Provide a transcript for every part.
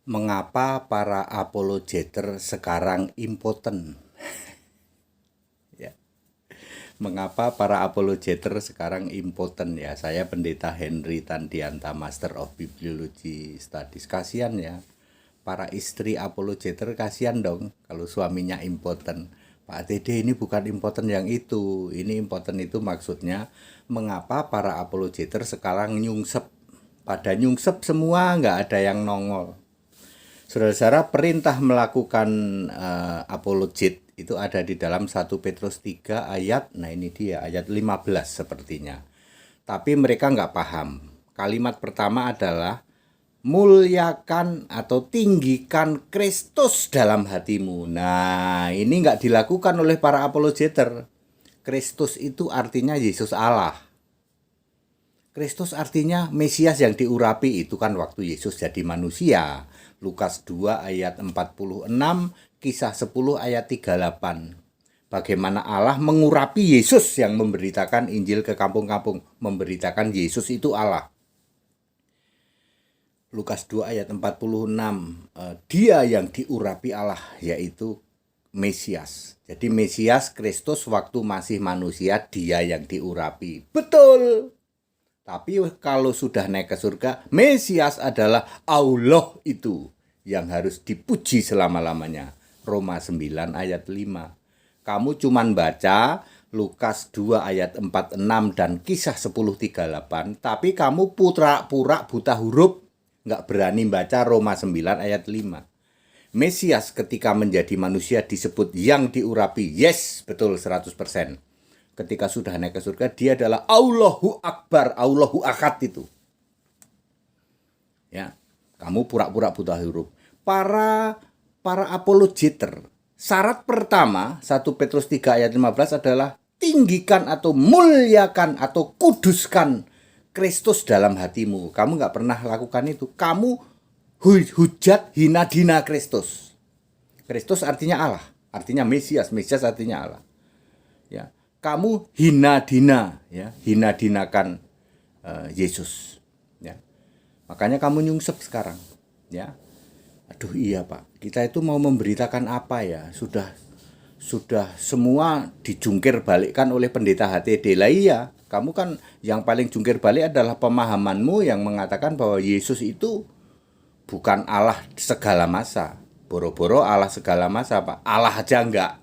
Mengapa para apologeter sekarang impoten? Ya. Mengapa para apologeter sekarang impoten ya? Saya Pendeta Henry Tandianta, Master of Bibliology Studies. Kasihan ya, para istri apologeter kasihan dong kalau suaminya impoten. Pak TD, ini bukan impoten yang itu. Ini impoten itu maksudnya mengapa para apologeter sekarang nyungsep. Pada nyungsep semua, nggak ada yang nongol. Saudara-saudara, perintah melakukan apologet itu ada di dalam 1 Petrus 3 ayat, nah ini dia, ayat 15 sepertinya. Tapi mereka nggak paham. Kalimat pertama adalah, muliakan atau tinggikan Kristus dalam hatimu. Nah, ini nggak dilakukan oleh para apologeter. Kristus itu artinya Yesus Allah. Kristus artinya Mesias yang diurapi, itu kan waktu Yesus jadi manusia. Lukas 2 ayat 46, Kisah 10 ayat 38. Bagaimana Allah mengurapi Yesus yang memberitakan Injil ke kampung-kampung, memberitakan Yesus itu Allah. Lukas 2 ayat 46, dia yang diurapi Allah, yaitu Mesias. Jadi Mesias Kristus waktu masih manusia, dia yang diurapi. Betul. Tapi kalau sudah naik ke surga, Mesias adalah Allah itu yang harus dipuji selama-lamanya. Roma 9 ayat 5. Kamu cuman baca Lukas 2 ayat 46 dan Kisah 10:38, tapi kamu pura-pura buta huruf, nggak berani baca Roma 9 ayat 5. Mesias ketika menjadi manusia disebut yang diurapi. Yes, betul 100%. Ketika sudah naik ke surga, dia adalah Allahu Akbar, Allahu Ahad itu. Ya, kamu pura-pura buta huruf. Para apologeter, syarat pertama 1 Petrus 3 ayat 15 adalah tinggikan atau muliakan atau kuduskan Kristus dalam hatimu. Kamu nggak pernah lakukan itu. Kamu hujat hina-dina Kristus. Kristus artinya Allah, artinya Mesias, Mesias artinya Allah. Ya. Kamu hina-dina, ya, hina-dinakan Yesus, ya. Makanya kamu nyungsep sekarang, ya. Aduh iya Pak, kita itu mau memberitakan apa ya? Sudah semua dijungkir balikkan oleh pendeta HTD. Lah iya, kamu kan yang paling jungkir balik adalah pemahamanmu yang mengatakan bahwa Yesus itu bukan Allah segala masa. Boro-boro Allah segala masa Pak, Allah aja enggak.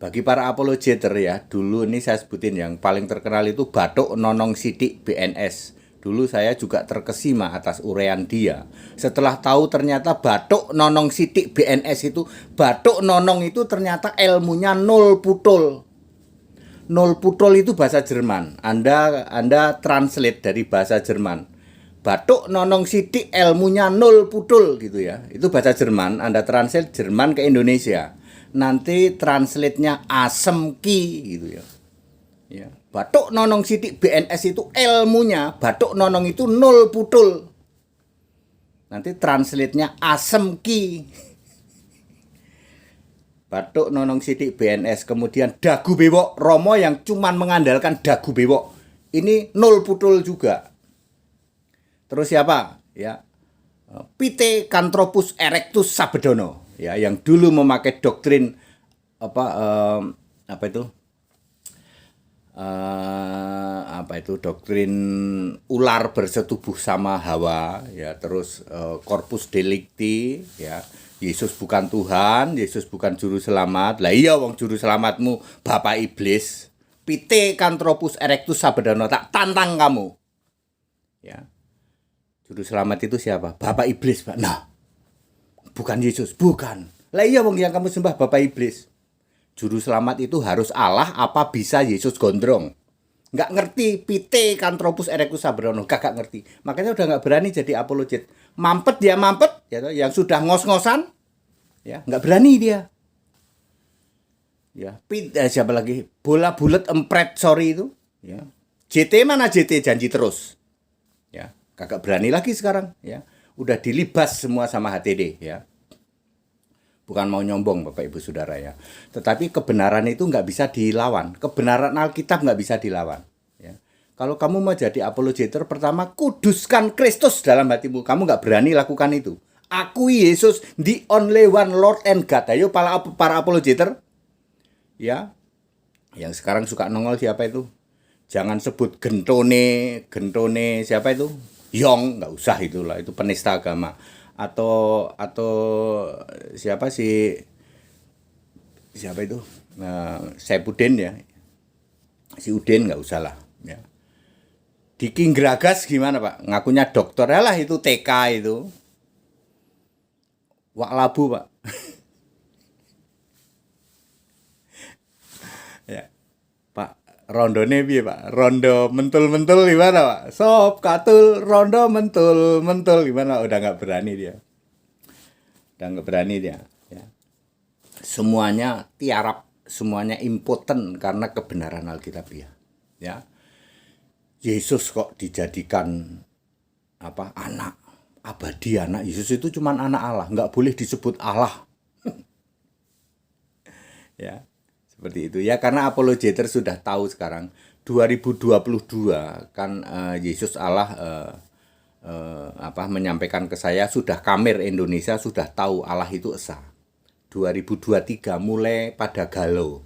Bagi para apologeter ya, dulu ini saya sebutin yang paling terkenal itu Bathuk Nonong Sidik BNS. Dulu saya juga terkesima atas uraian dia. Setelah tahu ternyata Bathuk Nonong Sidik BNS itu, Bathuk Nonong itu ternyata ilmunya nol putul. Nol putul itu bahasa Jerman. Anda translate dari bahasa Jerman. Bathuk Nonong Sidik ilmunya nol putul gitu ya. Itu bahasa Jerman, Anda translate Jerman ke Indonesia. Nanti translate-nya asem ki gitu ya. Ya, Bathuk Nonong Sidik BNS itu ilmunya, Bathuk Nonong itu nol putul. Nanti translate-nya asem ki. Bathuk Nonong Sidik BNS, kemudian dagu bewok Romo yang cuman mengandalkan dagu bewok. Ini nol putul juga. Terus siapa? Ya. Pithecanthropus erectus Sabedono, ya, yang dulu memakai doktrin doktrin ular bersetubuh sama Hawa, ya, terus corpus delicti, ya, Yesus bukan Tuhan, Yesus bukan juru selamat. Lah iya wong juru selamatmu Bapak Iblis. Pithecanthropus erectus Sabedono, tak tantang kamu. Ya. Juru selamat itu siapa? Bapak Iblis, Pak. Nah, bukan Yesus, bukan. Lah iya wong yang kamu sembah Bapak Iblis. Juru selamat itu harus Allah apa bisa Yesus gondrong? Nggak ngerti, Pithecanthropus erectus Sabedono, kagak ngerti. Makanya udah nggak berani jadi apologet. Mampet dia mampet, ya, yang sudah ngos-ngosan, ya nggak berani dia. Ya, siapa lagi? Bola bulat empret sorry itu, ya. JT mana JT janji terus, ya. Kagak berani lagi sekarang, ya. Udah dilibas semua sama HTD, ya. Bukan mau nyombong Bapak Ibu Saudara ya. Tetapi kebenaran itu nggak bisa dilawan. Kebenaran Alkitab nggak bisa dilawan, ya. Kalau kamu mau jadi apologeter, pertama kuduskan Kristus dalam hatimu. Kamu nggak berani lakukan itu. Akui Yesus the only one Lord and God. Ayo para apologeter, ya, yang sekarang suka nongol siapa itu? Jangan sebut gentone siapa itu? Yong, nggak usah itulah, itu penista agama. Atau siapa sih? Siapa itu? Saipudin ya. Si Udin nggak usah lah. Ya. Diki Gragas gimana Pak? Ngakunya dokter lah itu TK itu. Wak labu Pak. Ya. Pak, rondone piye Pak? Rondo mentul-mentul gimana Pak? Sop katul rondo mentul gimana? Udah nggak berani dia. Ya. Semuanya tiarap, semuanya impoten karena kebenaran Alkitabiah. Ya. Yesus kok dijadikan anak abadi, anak Yesus itu cuma anak Allah, nggak boleh disebut Allah. Ya, seperti itu ya, karena apologeter sudah tahu sekarang 2022 kan Yesus Allah menyampaikan ke saya, sudah kamer Indonesia sudah tahu Allah itu esa. 2023 mulai pada galau.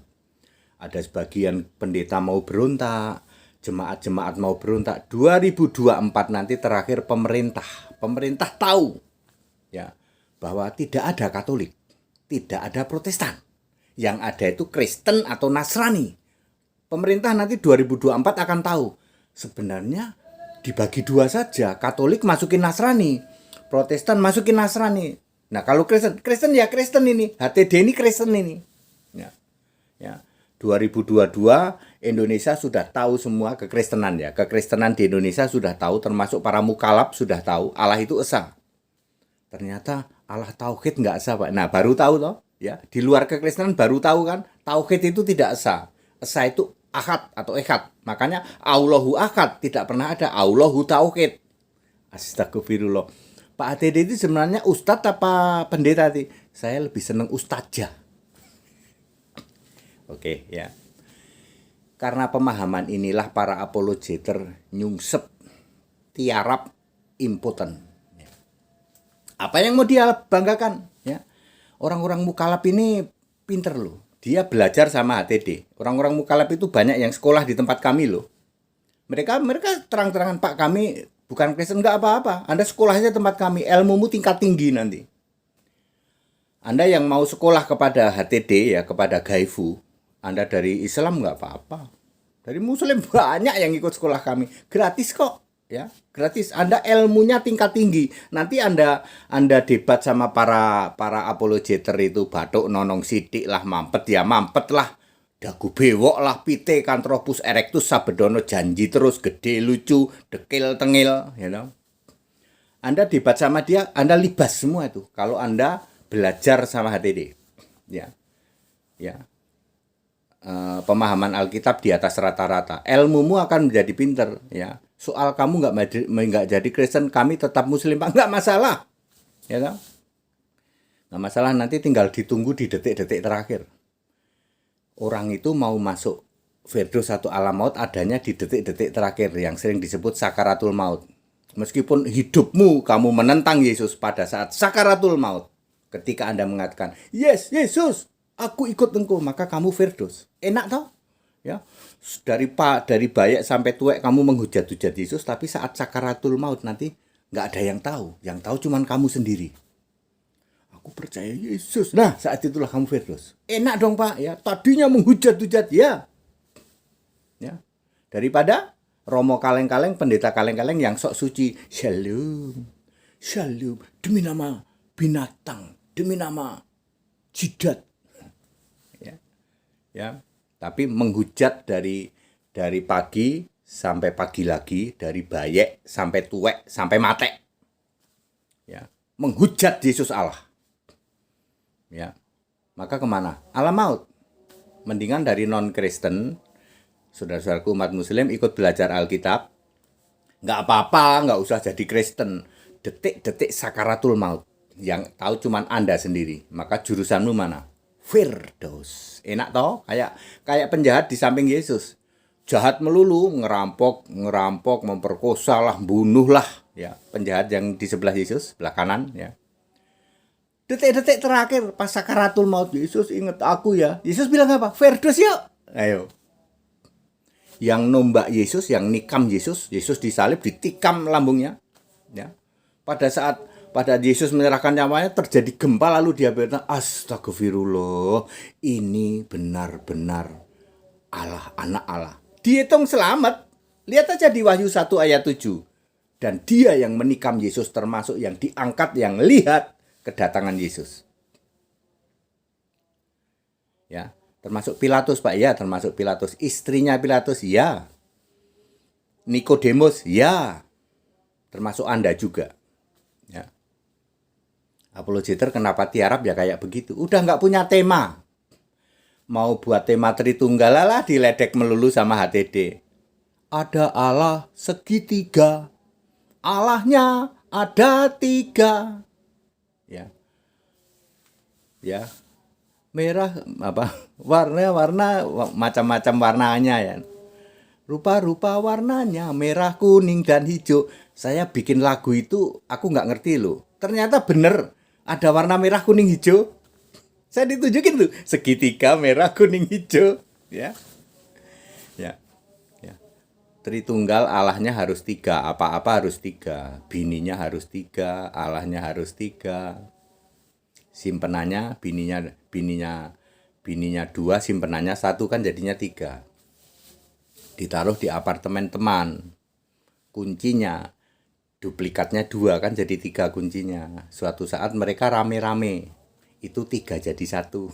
Ada sebagian pendeta mau berontak, jemaat-jemaat mau berontak. 2024 nanti terakhir pemerintah tahu ya bahwa tidak ada Katolik, tidak ada Protestan. Yang ada itu Kristen atau Nasrani. Pemerintah nanti 2024 akan tahu sebenarnya dibagi dua saja, Katolik masukin Nasrani, Protestan masukin Nasrani. Nah, kalau Kristen ya Kristen ini, HTD ini Kristen ini. Ya. 2022 Indonesia sudah tahu semua kekristenan ya. Kekristenan di Indonesia sudah tahu, termasuk para mukalaf sudah tahu Allah itu esa. Ternyata Allah tauhid nggak esa Pak. Nah, baru tahu toh ya. Di luar kekristenan baru tahu kan tauhid itu tidak esa. Esa itu ahad atau echad. Makanya Allahu ahad, tidak pernah ada Allahu tauhid. Astagfirullah. Pak ATD itu sebenarnya ustadz apa pendeta sih? Saya lebih seneng ustadzah. Oke ya. Karena pemahaman inilah para apologeter nyungsep, tiarap, impoten. Apa yang mau dia banggakan? Ya. Orang-orang mukalaf ini pinter loh. Dia belajar sama HTD. Orang-orang mukalaf itu banyak yang sekolah di tempat kami loh. Mereka terang-terangan, Pak, kami bukan Kristen, enggak apa-apa. Anda sekolah aja tempat kami, ilmumu tingkat tinggi nanti. Anda yang mau sekolah kepada HTD ya, kepada Gaifu, Anda dari Islam enggak apa-apa. Dari Muslim banyak yang ikut sekolah kami, gratis kok, ya, gratis. Anda ilmunya tingkat tinggi. Nanti Anda debat sama para apologeter itu, batuk nonong sidik lah, mampet lah. Dagu bewok lah, pite Canthropus erectus sabedono, janji terus, gede lucu, dekil tengil, you know. Anda debat sama dia, Anda libas semua itu. Kalau Anda belajar sama HTD, ya. Pemahaman Alkitab di atas rata-rata, ilmumu akan menjadi pinter, ya. Soal kamu nggak jadi Kristen, kami tetap Muslim, Pak, nggak masalah, ya kan? Nggak masalah, nanti tinggal ditunggu di detik-detik terakhir. Orang itu mau masuk Firdaus atau alam maut adanya di detik-detik terakhir yang sering disebut sakaratul maut. Meskipun hidupmu kamu menentang Yesus pada saat sakaratul maut, ketika Anda mengatakan, "Yes, Yesus, aku ikut engkau," maka kamu Firdaus. Enak toh? Ya. Dari bayak sampai tuwek kamu menghujat-hujat Yesus, tapi saat sakaratul maut nanti nggak ada yang tahu. Yang tahu cuman kamu sendiri. Aku percaya Yesus. Nah, saat itulah kamu Firdaus. Enak dong Pak, ya. Tadinya menghujat-hujat, ya. Ya. Daripada romo kaleng-kaleng, pendeta kaleng-kaleng yang sok suci. Shalom. Shalom. Demi nama binatang, demi nama jidat. Ya. Tapi menghujat dari pagi sampai pagi lagi, dari bayek sampai tuwek sampai matek. Ya. Menghujat Yesus Allah. Ya, maka kemana? Alam maut. Mendingan dari non-Kristen, saudara-saudaraku umat Muslim, ikut belajar Alkitab. Nggak apa-apa, nggak usah jadi Kristen. Detik-detik sakaratul maut. Yang tahu cuman Anda sendiri. Maka jurusanmu mana? Firdaus. Enak toh? Kayak penjahat di samping Yesus. jahat melulu, ngerampok, memperkosa lah, bunuh lah, ya, penjahat yang di sebelah Yesus, sebelah kanan, ya. Detik-detik terakhir pas sakaratul maut, Yesus ingat aku ya. Yesus bilang apa? Firdaus yuk. Ayo. Yang nombak Yesus, yang nikam Yesus, Yesus disalib, ditikam lambungnya, ya. Pada Yesus menyerahkan nyawanya, terjadi gempa, lalu dia berkata, astagfirullah, ini benar-benar Allah, anak Allah. Dihitung selamat. Lihat aja di Wahyu 1 ayat 7. Dan dia yang menikam Yesus termasuk yang diangkat, yang lihat kedatangan Yesus. Ya, termasuk Pilatus, Pak, ya, termasuk Pilatus. Istrinya Pilatus, ya. Nikodemus, ya. Termasuk Anda juga. Ya. Apologeter kenapa tiarap ya kayak begitu. Udah nggak punya tema. Mau buat tema Tritunggal lah, diledek melulu sama HTD. Ada Allah segitiga. Allahnya ada 3. Ya. Ya. Merah apa? Warna-warna macam-macam warnanya ya. Rupa-rupa warnanya merah, kuning dan hijau. Saya bikin lagu itu aku nggak ngerti loh. Ternyata bener ada warna merah, kuning, hijau. Saya ditunjukin tuh segitiga merah, kuning, hijau. Ya. Ya. Ya. Tritunggal, Allahnya harus 3, apa-apa harus 3, bininya harus 3, Allahnya harus 3, simpenannya bininya 2, simpenannya 1, kan jadinya 3. Ditaruh di apartemen teman, kuncinya duplikatnya 2, kan jadi 3 kuncinya. Suatu saat mereka rame-rame, itu 3 jadi 1.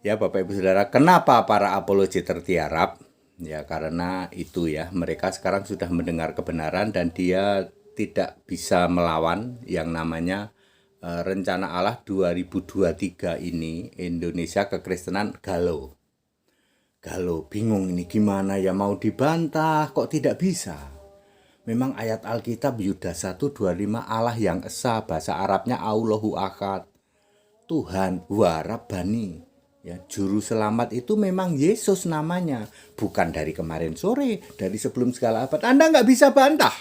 Ya Bapak Ibu Saudara, kenapa para apologeter tiarap? Ya karena itu ya, mereka sekarang sudah mendengar kebenaran dan dia tidak bisa melawan yang namanya rencana Allah 2023 ini. Indonesia kekristenan galau, bingung ini gimana ya, mau dibantah kok tidak bisa. Memang ayat Alkitab Yuda 1:25, Allah yang esa, bahasa Arabnya Allahu Ahad, Tuhan Warabani. Ya, juru selamat itu memang Yesus namanya, bukan dari kemarin sore, dari sebelum segala abad. Anda nggak bisa bantah.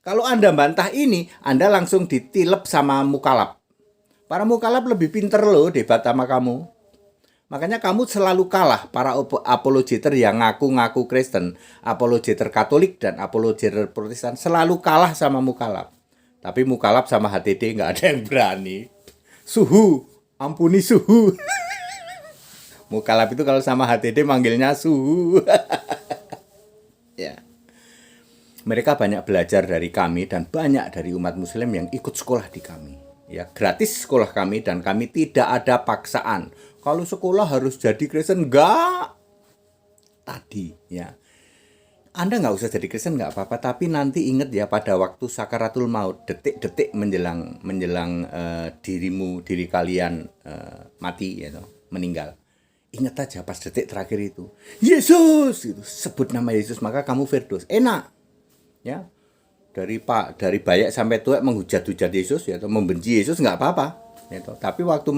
Kalau Anda bantah ini, Anda langsung ditilep sama mukalab. Para mukalab lebih pinter loh debat sama kamu. Makanya kamu selalu kalah, para apologeter yang ngaku-ngaku Kristen, apologeter Katolik dan apologeter Protestan selalu kalah sama mukalab. Tapi mukalab sama HTD nggak ada yang berani. Suhu, ampuni suhu. Mukalab itu kalau sama HTD manggilnya suhu. Ya. Mereka banyak belajar dari kami dan banyak dari umat muslim yang ikut sekolah di kami. Ya, gratis sekolah kami dan kami tidak ada paksaan. Kalau sekolah harus jadi Kristen, enggak. Tadi, ya. Anda nggak usah jadi Kristen nggak apa-apa, tapi nanti ingat ya pada waktu sakaratul maut, detik-detik menjelang diri kalian mati, ya, meninggal. Ingat aja pas detik terakhir itu, Yesus, itu sebut nama Yesus, maka kamu firdaus, enak, ya. Dari bayak sampai tua menghujat-hujat Yesus, ya, atau membenci Yesus nggak apa-apa, ya, tapi waktu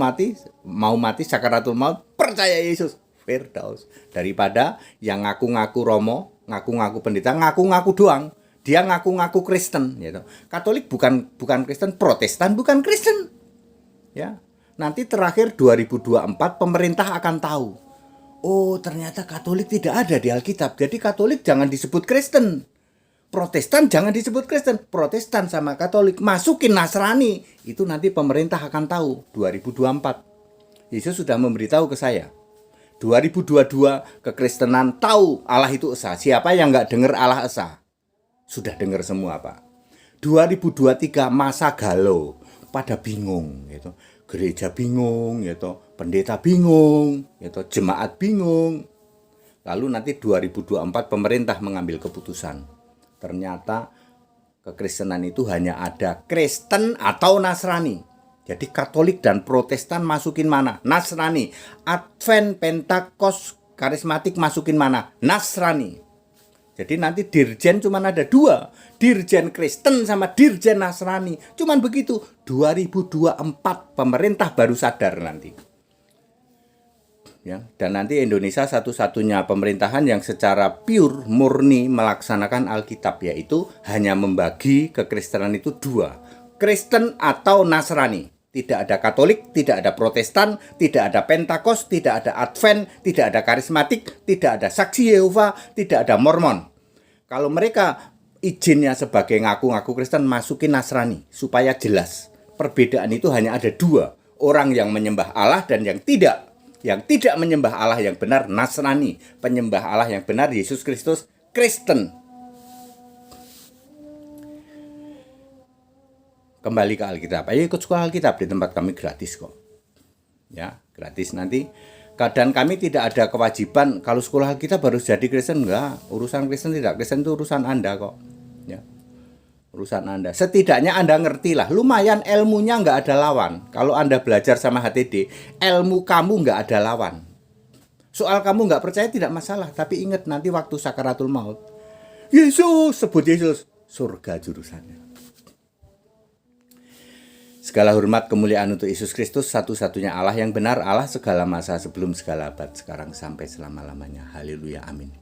mau mati sakaratul maut, percaya Yesus, firdaus. Daripada yang ngaku-ngaku romo, ngaku-ngaku pendeta, ngaku-ngaku doang, dia ngaku-ngaku Kristen, ya. Katolik bukan Kristen, Protestan bukan Kristen, ya. Nanti terakhir 2024 pemerintah akan tahu, oh ternyata Katolik tidak ada di Alkitab. Jadi Katolik jangan disebut Kristen, Protestan jangan disebut Kristen. Protestan sama Katolik masukin Nasrani, itu nanti pemerintah akan tahu 2024. Yesus sudah memberitahu ke saya, 2022 kekristenan tahu Allah itu esa. Siapa yang nggak dengar Allah esa? Sudah dengar semua, Pak. 2023 masa galau, pada bingung gitu. Gereja bingung, gitu, pendeta bingung, gitu, jemaat bingung. Lalu nanti 2024 pemerintah mengambil keputusan. Ternyata kekristenan itu hanya ada Kristen atau Nasrani. Jadi Katolik dan Protestan masukin mana? Nasrani. Advent, Pentakost, Karismatik masukin mana? Nasrani. Jadi nanti dirjen cuma ada 2, dirjen Kristen sama dirjen Nasrani. Cuman begitu, 2024 pemerintah baru sadar nanti. ya. Dan nanti Indonesia satu-satunya pemerintahan yang secara pure murni melaksanakan Alkitab, yaitu hanya membagi kekristenan itu dua, Kristen atau Nasrani. Tidak ada Katolik, tidak ada Protestan, tidak ada Pentakost, tidak ada Advent, tidak ada Karismatik, tidak ada Saksi Yehova, tidak ada Mormon. Kalau mereka izinnya sebagai ngaku-ngaku Kristen, masukin Nasrani supaya jelas. Perbedaan itu hanya ada dua, orang yang menyembah Allah dan yang tidak. Yang tidak menyembah Allah yang benar Nasrani, penyembah Allah yang benar Yesus Kristus Kristen. Kembali ke Alkitab. Ayo ikut sekolah Alkitab, di tempat kami gratis kok. Ya, gratis nanti. Dan kami tidak ada kewajiban kalau sekolah Alkitab harus jadi Kristen, enggak. Urusan Kristen tidak Kristen itu urusan Anda kok. Ya. Urusan Anda. Setidaknya Anda ngertilah, lumayan ilmunya enggak ada lawan. Kalau Anda belajar sama HTD, ilmu kamu enggak ada lawan. Soal kamu enggak percaya tidak masalah, tapi ingat nanti waktu sakaratul maut, Yesus, sebut Yesus, surga jurusannya. Segala hormat kemuliaan untuk Yesus Kristus, satu-satunya Allah yang benar, Allah segala masa, sebelum segala abad, sekarang sampai selama-lamanya. Haleluya, amin.